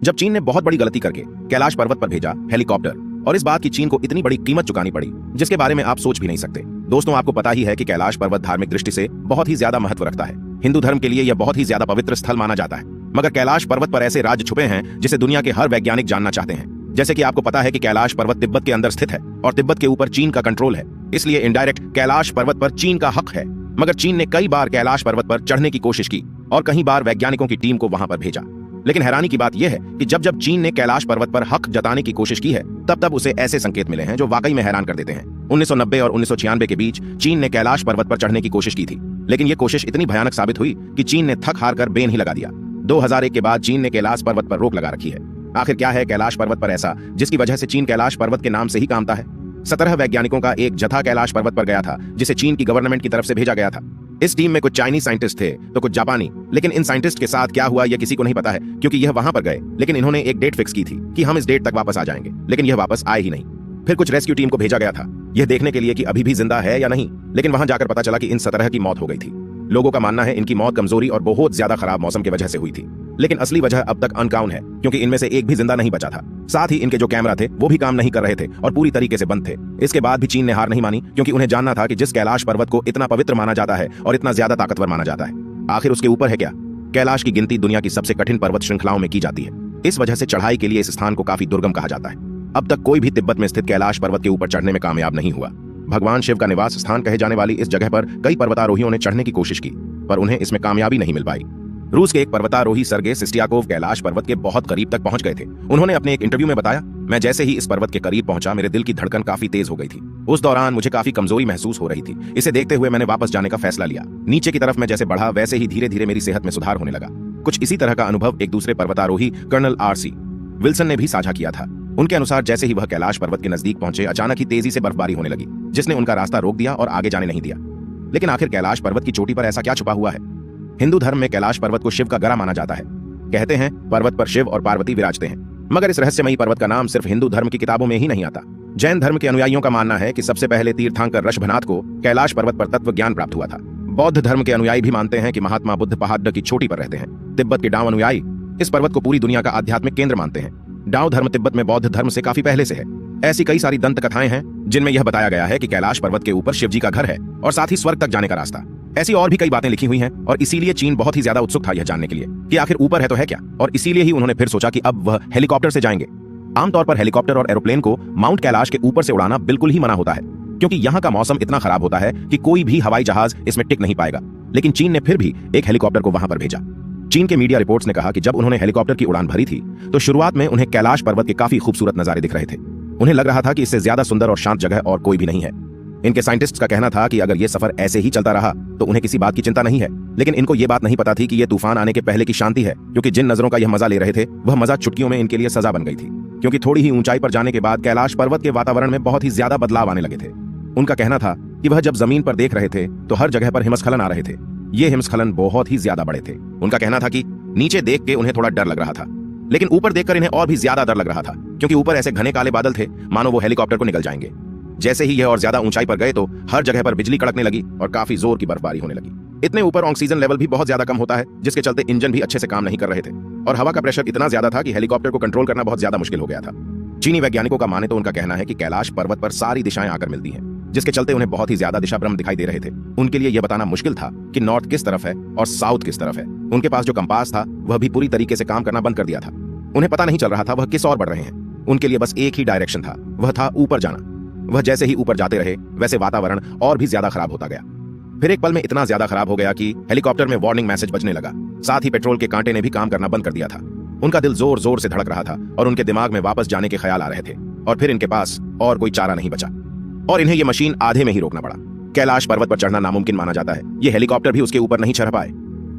जब चीन ने बहुत बड़ी गलती करके कैलाश पर्वत पर भेजा हेलीकॉप्टर, और इस बात की चीन को इतनी बड़ी कीमत चुकानी पड़ी जिसके बारे में आप सोच भी नहीं सकते। दोस्तों, आपको पता ही है कि कैलाश पर्वत धार्मिक दृष्टि से बहुत ही ज्यादा महत्व रखता है। हिंदू धर्म के लिए यह बहुत ही ज्यादा पवित्र स्थल माना जाता है। मगर कैलाश पर्वत पर ऐसे राज छुपे हैं जिसे दुनिया के हर वैज्ञानिक जानना चाहते हैं। जैसे कि आपको पता है कि कैलाश पर्वत तिब्बत के अंदर स्थित है और तिब्बत के ऊपर चीन का कंट्रोल है, इसलिए इनडायरेक्ट कैलाश पर्वत पर चीन का हक है। मगर चीन ने कई बार कैलाश पर्वत पर चढ़ने की कोशिश की और कई बार वैज्ञानिकों की टीम को वहां पर भेजा। लेकिन हैरानी की बात यह है कि जब जब चीन ने कैलाश पर्वत पर हक जताने की कोशिश की है, तब तब उसे ऐसे संकेत मिले हैं जो वाकई में हैरान कर देते हैं। 1990 और 1996 के बीच चीन ने कैलाश पर्वत पर चढ़ने की कोशिश की थी, लेकिन यह कोशिश इतनी भयानक साबित हुई कि चीन ने थक हार कर बेन ही लगा दिया। 2001 के बाद चीन ने कैलाश पर्वत पर रोक लगा रखी है। आखिर क्या है कैलाश पर्वत पर ऐसा जिसकी वजह से चीन कैलाश पर्वत के नाम से ही कामता है? 17 वैज्ञानिकों का एक जत्था कैलाश पर्वत पर गया था, जिसे चीन की गवर्नमेंट की तरफ से भेजा गया था। इस टीम में कुछ चाइनीज साइंटिस्ट थे तो कुछ जापानी, लेकिन इन साइंटिस्ट के साथ क्या हुआ यह किसी को नहीं पता है, क्योंकि यह वहां पर गए लेकिन इन्होंने एक डेट फिक्स की थी कि हम इस डेट तक वापस आ जाएंगे, लेकिन यह वापस आए ही नहीं। फिर कुछ रेस्क्यू टीम को भेजा गया था यह देखने के लिए कि अभी भी जिंदा है या नहीं, लेकिन वहां जाकर पता चला कि इन 17 की मौत हो गई थी। लोगों का मानना है इनकी मौत कमजोरी और बहुत ज्यादा खराब मौसम की वजह से हुई थी, लेकिन असली वजह अब तक अनकाउन है, क्योंकि इनमें से एक भी जिंदा नहीं बचा था। साथ ही इनके जो कैमरा थे वो भी काम नहीं कर रहे थे और पूरी तरीके से बंद थे। इसके बाद भी चीन ने हार नहीं मानी, क्योंकि उन्हें जानना था कि जिस कैलाश पर्वत को इतना पवित्र माना जाता है और इतना ज्यादा ताकतवर माना जाता है, आखिर उसके ऊपर है क्या? कैलाश की गिनती दुनिया की सबसे कठिन पर्वत श्रृंखलाओं में की जाती है। इस वजह से चढ़ाई के लिए इस स्थान को काफी दुर्गम कहा जाता है। अब तक कोई भी तिब्बत में स्थित कैलाश पर्वत के ऊपर चढ़ने में कामयाब नहीं हुआ। भगवान शिव का निवास स्थान कहे जाने वाली इस जगह पर कई पर्वतारोहियों ने चढ़ने की कोशिश की, पर उन्हें इसमें कामयाबी नहीं मिल पाई। रूस के एक पर्वतारोही सर्गे सिस्टियाकोव कैलाश पर्वत के बहुत करीब तक पहुंच गए थे। उन्होंने अपने एक इंटरव्यू में बताया, मैं जैसे ही इस पर्वत के करीब पहुंचा मेरे दिल की धड़कन काफी तेज हो गई थी। उस दौरान मुझे काफी कमजोरी महसूस हो रही थी। इसे देखते हुए मैंने वापस जाने का फैसला लिया। नीचे की तरफ मैं जैसे बढ़ा वैसे ही धीरे धीरे मेरी सेहत में सुधार होने लगा। कुछ इसी तरह का अनुभव एक दूसरे पर्वतारोही कर्नल RC विल्सन ने भी साझा किया था। उनके अनुसार जैसे ही वह कैलाश पर्वत के नजदीक पहुंचे, अचानक ही तेजी से बर्फबारी होने लगी, जिसने उनका रास्ता रोक दिया और आगे जाने नहीं दिया। लेकिन आखिर कैलाश पर्वत की चोटी पर ऐसा क्या छुपा हुआ है? हिंदू धर्म में कैलाश पर्वत को शिव का गरा माना जाता है। कहते हैं पर्वत पर शिव और पार्वती विराजते हैं, मगर इस रहस्यमयी पर्वत का नाम सिर्फ हिंदू धर्म की किताबों में ही नहीं आता। जैन धर्म के अनुयायियों का मानना है कि सबसे पहले तीर्थंकर ऋषभनाथ को कैलाश पर्वत पर तत्व ज्ञान प्राप्त हुआ था। बौद्ध धर्म के अनुयायी भी मानते हैं कि महात्मा बुद्ध पहाड़ की चोटी पर रहते हैं। तिब्बत के डाउ अनुयायी इस पर्वत को पूरी दुनिया का आध्यात्मिक केंद्र मानते हैं। डाउ धर्म तिब्बत में बौद्ध धर्म से काफी पहले से है। ऐसी कई सारी दंत कथाएं हैं जिनमें यह बताया गया है कि कैलाश पर्वत के ऊपर शिवजी का घर है और साथ ही स्वर्ग तक जाने का रास्ता। ऐसी और भी कई बातें लिखी हुई हैं और इसीलिए चीन बहुत ही ज्यादा उत्सुक था यह जानने के लिए कि आखिर ऊपर है तो है क्या, और इसीलिए ही उन्होंने फिर सोचा कि अब वह हेलीकॉप्टर से जाएंगे। आमतौर पर हेलीकॉप्टर और एरोप्लेन को माउंट कैलाश के ऊपर से उड़ाना बिल्कुल ही मना होता है, क्योंकि यहाँ का मौसम इतना खराब होता है कि कोई भी हवाई जहाज इसमें टिक नहीं पाएगा। लेकिन चीन ने फिर भी एक हेलीकॉप्टर को वहां पर भेजा। चीन के मीडिया रिपोर्ट्स ने कहा कि जब उन्होंने हेलीकॉप्टर की उड़ान भरी थी तो शुरुआत में उन्हें कैलाश पर्वत के काफी खूबसूरत नजारे दिख रहे थे। उन्हें लग रहा था कि इससे ज्यादा सुंदर और शांत जगह और कोई भी नहीं है। इनके साइंटिस्ट्स का कहना था कि अगर ये सफर ऐसे ही चलता रहा तो उन्हें किसी बात की चिंता नहीं है। लेकिन इनको ये बात नहीं पता थी कि ये तूफान आने के पहले की शांति है, क्योंकि जिन नजरों का यह मजा ले रहे थे वह मजा चुटकियों में इनके लिए सजा बन गई थी। क्योंकि थोड़ी ही ऊंचाई पर जाने के बाद कैलाश पर्वत के वातावरण में बहुत ही ज्यादा बदलाव आने लगे थे। उनका कहना था कि वह जब जमीन पर देख रहे थे तो हर जगह पर हिमस्खलन आ रहे थे। ये हिमस्खलन बहुत ही ज्यादा बड़े थे। उनका कहना था कि नीचे देख के उन्हें थोड़ा डर लग रहा था, लेकिन ऊपर देखकर इन्हें और भी ज्यादा डर लग रहा था, क्योंकि ऊपर ऐसे घने काले बादल थे मानो वो हेलीकॉप्टर को निकल जाएंगे। जैसे ही यह और ज्यादा ऊंचाई पर गए तो हर जगह पर बिजली कड़कने लगी और काफी जोर की बर्फबारी होने लगी। इतने ऊपर ऑक्सीजन लेवल भी बहुत ज्यादा कम होता है, जिसके चलते इंजन भी अच्छे से काम नहीं कर रहे थे और हवा का प्रेशर इतना ज्यादा था कि हेलीकॉप्टर को कंट्रोल करना बहुत ज्यादा मुश्किल हो गया था। चीनी वैज्ञानिकों का माने तो उनका कहना है कि कैलाश पर्वत पर सारी दिशाएं आकर मिलती हैं, जिसके चलते उन्हें बहुत ही ज्यादा दिशा भ्रम दिखाई दे रहे थे। उनके लिए यह बताना मुश्किल था कि नॉर्थ किस तरफ है और साउथ किस तरफ है। उनके पास जो कंपास था वह भी पूरी तरीके से काम करना बंद कर दिया था। उन्हें पता नहीं चल रहा था वह किस ओर बढ़ रहे हैं। उनके लिए बस एक ही डायरेक्शन था, वह था ऊपर जाना। वह जैसे ही ऊपर जाते रहे वैसे वातावरण और भी ज्यादा खराब होता गया। फिर एक पल में इतना ज्यादा खराब हो गया कि हेलीकॉप्टर में वार्निंग मैसेज बजने लगा। साथ ही पेट्रोल के कांटे ने भी काम करना बंद कर दिया था। उनका दिल जोर जोर से धड़क रहा था और उनके दिमाग में वापस जाने के ख्याल आ रहे थे। और फिर इनके पास और कोई चारा नहीं बचा और इन्हें यह मशीन आधे में ही रोकना पड़ा। कैलाश पर्वत पर चढ़ना नामुमकिन माना जाता है। यह हेलीकॉप्टर भी उसके ऊपर नहीं चढ़ पाए।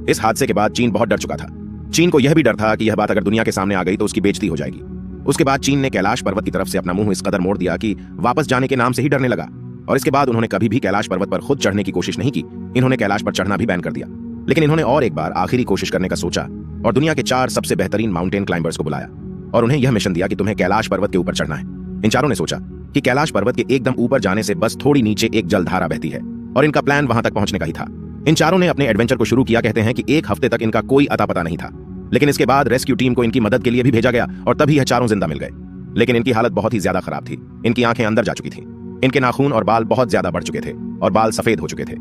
इस हादसे के बाद चीन बहुत डर चुका था। चीन को यह भी डर था कि यह बात अगर दुनिया के सामने आ गई तो उसकी बेइज्जती हो जाएगी। उसके बाद चीन ने कैलाश पर्वत की तरफ से अपना मुंह इस कदर मोड़ दिया कि वापस जाने के नाम से ही डरने लगा। और इसके बाद उन्होंने कभी भी कैलाश पर्वत पर खुद चढ़ने की कोशिश नहीं की। इन्होंने कैलाश पर चढ़ना भी बैन कर दिया। लेकिन इन्होंने और एक बार आखिरी कोशिश करने का सोचा और दुनिया के 4 सबसे बेहतरीन माउंटेन क्लाइंबर्स को बुलाया और उन्हें यह मिशन दिया कि तुम्हें कैलाश पर्वत के ऊपर चढ़ना है। इन चारों ने सोचा कि कैलाश पर्वत के एकदम ऊपर जाने से बस थोड़ी नीचे एक जलधारा बहती है और इनका प्लान वहां तक पहुंचने का ही था। इन चारों ने अपने एडवेंचर को शुरू किया। कहते हैं कि एक हफ्ते तक इनका कोई अता पता नहीं था, लेकिन इसके बाद रेस्क्यू टीम को इनकी मदद के लिए भी भेजा गया और तभी यह चारों जिंदा मिल गए। लेकिन इनकी हालत बहुत ही ज्यादा खराब थी। इनकी आंखें अंदर जा चुकी थीं, इनके नाखून और बाल बहुत ज्यादा बढ़ चुके थे और बाल सफेद हो चुके थे।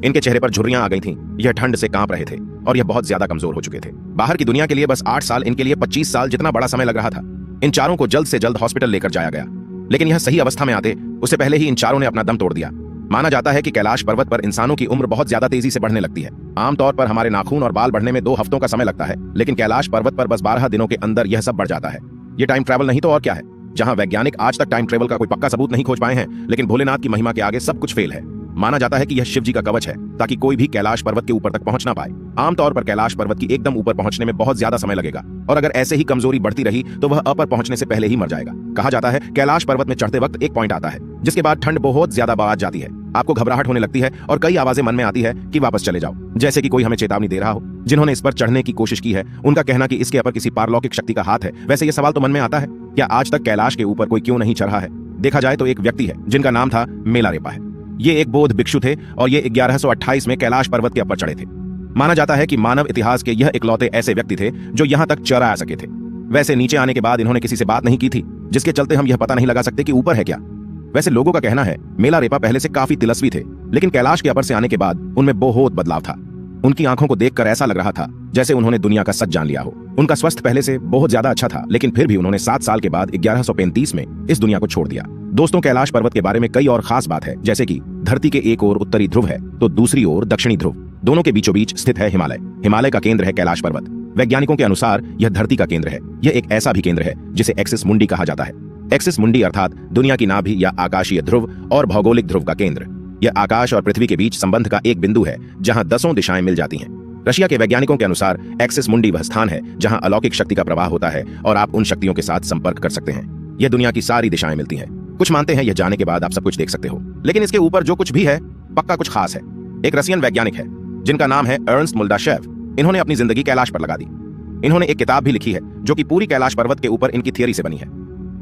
इनके चेहरे पर झुर्रियां आ गई थीं, यह ठंड से कांप रहे थे और यह बहुत ज्यादा कमजोर हो चुके थे। बाहर की दुनिया के लिए बस 8 साल इनके लिए 25 साल जितना बड़ा समय लग रहा था। इन चारों को जल्द से जल्द हॉस्पिटल लेकर जाया गया, लेकिन यह सही अवस्था में आते उससे पहले ही इन चारों ने अपना दम तोड़ दिया। माना जाता है कि कैलाश पर्वत पर इंसानों की उम्र बहुत ज्यादा तेजी से बढ़ने लगती है। आमतौर पर हमारे नाखून और बाल बढ़ने में 2 हफ्तों का समय लगता है, लेकिन कैलाश पर्वत पर बस 12 दिनों के अंदर यह सब बढ़ जाता है। ये टाइम ट्रैवल नहीं तो और क्या है। जहां वैज्ञानिक आज तक टाइम ट्रैवल का कोई पक्का सबूत नहीं खोज पाए हैं, लेकिन भोलेनाथ की महिमा के आगे सब कुछ फेल है। माना जाता है कि यह शिव जी का कवच है ताकि कोई भी कैलाश पर्वत के ऊपर तक पहुंच ना पाए। आमतौर पर कैलाश पर्वत की एकदम ऊपर पहुंचने में बहुत ज्यादा समय लगेगा और अगर ऐसे ही कमजोरी बढ़ती रही तो वह अपर पहुंचने से पहले ही मर जाएगा। कहा जाता है कैलाश पर्वत में चढ़ते वक्त एक पॉइंट आता है जिसके बाद ठंड बहुत ज्यादा बढ़ जाती है, आपको घबराहट होने लगती है और कई आवाजें मन में आती है कि वापस चले जाओ, जैसे कि कोई हमें चेतावनी दे रहा हो। जिन्होंने इस पर चढ़ने की कोशिश की है उनका कहना कि इसके ऊपर किसी पारलौकिक शक्ति का हाथ है। वैसे ये सवाल तो मन में आता है, क्या आज तक कैलाश के ऊपर कोई क्यों नहीं चढ़ा है? देखा जाए तो एक व्यक्ति है जिनका नाम था मेलारेपा है। ये एक बौद्ध भिक्षु थे और ये 1128 में कैलाश पर्वत के ऊपर चढ़े थे। माना जाता है कि मानव इतिहास के यह इकलौते ऐसे व्यक्ति थे जो यहां तक चढ़ आ सके थे। वैसे नीचे आने के बाद इन्होंने किसी से बात नहीं की थी, जिसके चलते हम यह पता नहीं लगा सकते कि ऊपर है क्या। वैसे लोगों का कहना है मेलारेपा पहले से काफी तिलस्वी थे, लेकिन कैलाश के ऊपर से आने के बाद उनमें बहुत बदलाव था। उनकी आंखों को देखकर ऐसा लग रहा था जैसे उन्होंने दुनिया का सच जान लिया हो। उनका स्वास्थ्य पहले से बहुत ज्यादा अच्छा था, लेकिन फिर भी उन्होंने 7 साल के बाद 1135 में इस दुनिया को छोड़ दिया। दोस्तों, कैलाश पर्वत के बारे में कई और खास बात है, जैसे कि धरती के एक ओर उत्तरी ध्रुव है तो दूसरी ओर दक्षिणी ध्रुव। दोनों के बीचों बीच स्थित है हिमालय। हिमालय का केंद्र है कैलाश पर्वत। वैज्ञानिकों के अनुसार यह धरती का केंद्र है। यह एक ऐसा भी केंद्र है जिसे एक्सिस मुंडी कहा जाता है। एक्सिस मुंडी अर्थात दुनिया की नाभि या आकाशीय ध्रुव और भौगोलिक ध्रुव का केंद्र। यह आकाश और पृथ्वी के बीच संबंध का एक बिंदु है जहां 10 दिशाएं मिल जाती हैं। रशिया के वैज्ञानिकों के अनुसार एक्सिस मुंडी वह स्थान है जहां अलौकिक शक्ति का प्रवाह होता है और आप उन शक्तियों के साथ संपर्क कर सकते हैं। यह दुनिया की सारी दिशाएं मिलती हैं। कुछ मानते हैं यह जाने के बाद आप सब कुछ देख सकते हो, लेकिन इसके ऊपर जो कुछ भी है पक्का कुछ खास है। एक रशियन वैज्ञानिक है जिनका नाम है अर्नस्ट मुल्डाशेव। इन्होंने अपनी जिंदगी कैलाश पर लगा दी। इन्होंने एक किताब भी लिखी है जो कि पूरी कैलाश पर्वत के ऊपर इनकी थियरी से बनी है।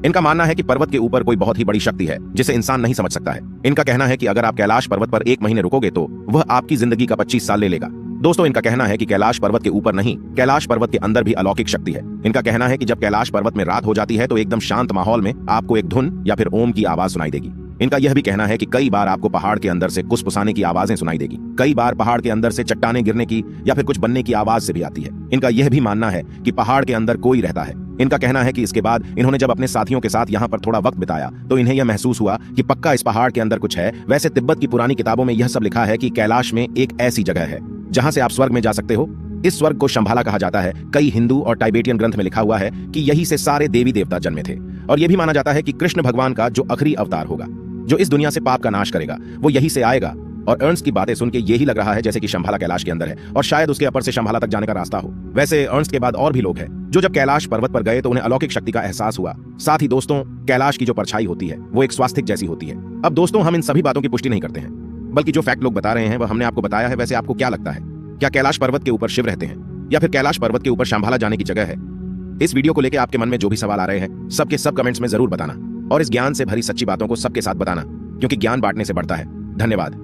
इनका मानना है कि पर्वत के ऊपर कोई बहुत ही बड़ी शक्ति है जिसे इंसान नहीं समझ सकता है। इनका कहना है कि अगर आप कैलाश पर्वत पर 1 महीने रुकोगे तो वह आपकी जिंदगी का 25 साल ले लेगा। दोस्तों, इनका कहना है कि कैलाश पर्वत के ऊपर नहीं, कैलाश पर्वत के अंदर भी अलौकिक शक्ति है। इनका कहना है कि जब कैलाश पर्वत में रात हो जाती है तो एकदम शांत माहौल में आपको एक धुन या फिर ओम की आवाज सुनाई देगी। इनका यह भी कहना है कि कई बार आपको पहाड़ के अंदर से कुसपुसाने की आवाजें सुनाई देगी। कई बार पहाड़ के अंदर से चट्टानें गिरने की या फिर कुछ बनने की आवाज से भी आती है। इनका यह भी मानना है कि पहाड़ के अंदर कोई रहता है। इनका कहना है कि इसके बाद इन्होंने जब अपने साथियों के साथ यहाँ पर थोड़ा वक्त बिताया तो इन्हें यह महसूस हुआ कि पक्का इस पहाड़ के अंदर कुछ है। वैसे तिब्बत की पुरानी किताबों में यह सब लिखा है कि कैलाश में एक ऐसी जगह है जहां से आप स्वर्ग में जा सकते हो। इस स्वर्ग को शंभाला कहा जाता है। कई हिंदू और टाइबेटियन ग्रंथ में लिखा हुआ है कि यहीं से सारे देवी देवता जन्मे थे और यह भी माना जाता है कि कृष्ण भगवान का जो आखिरी अवतार होगा, जो इस दुनिया से पाप का नाश करेगा, वो यहीं से आएगा। और अर्न्स्ट की बातें सुन के यही लग रहा है जैसे कि शंभाला कैलाश के अंदर है और शायद उसके ऊपर से शंभाला तक जाने का रास्ता हो। वैसे अर्न्स्ट के बाद और भी लोग हैं जो जब कैलाश पर्वत पर गए तो उन्हें अलौकिक शक्ति का एहसास हुआ। साथ ही दोस्तों, कैलाश की जो परछाई होती है वो एक स्वास्तिक जैसी होती है। अब दोस्तों, हम इन सभी बातों की पुष्टि नहीं करते हैं, बल्कि जो फैक्ट लोग बता रहे हैं वह हमने आपको बताया है। वैसे आपको क्या लगता है, क्या कैलाश पर्वत के ऊपर शिव रहते हैं या फिर कैलाश पर्वत के ऊपर शंभाला जाने की जगह है? इस वीडियो को लेकर आपके मन में जो भी सवाल आ रहे हैं सबके सब कमेंट्स में जरूर बताना और इस ज्ञान से भरी सच्ची बातों को सबके साथ बताना, क्योंकि ज्ञान बांटने से बढ़ता है। धन्यवाद।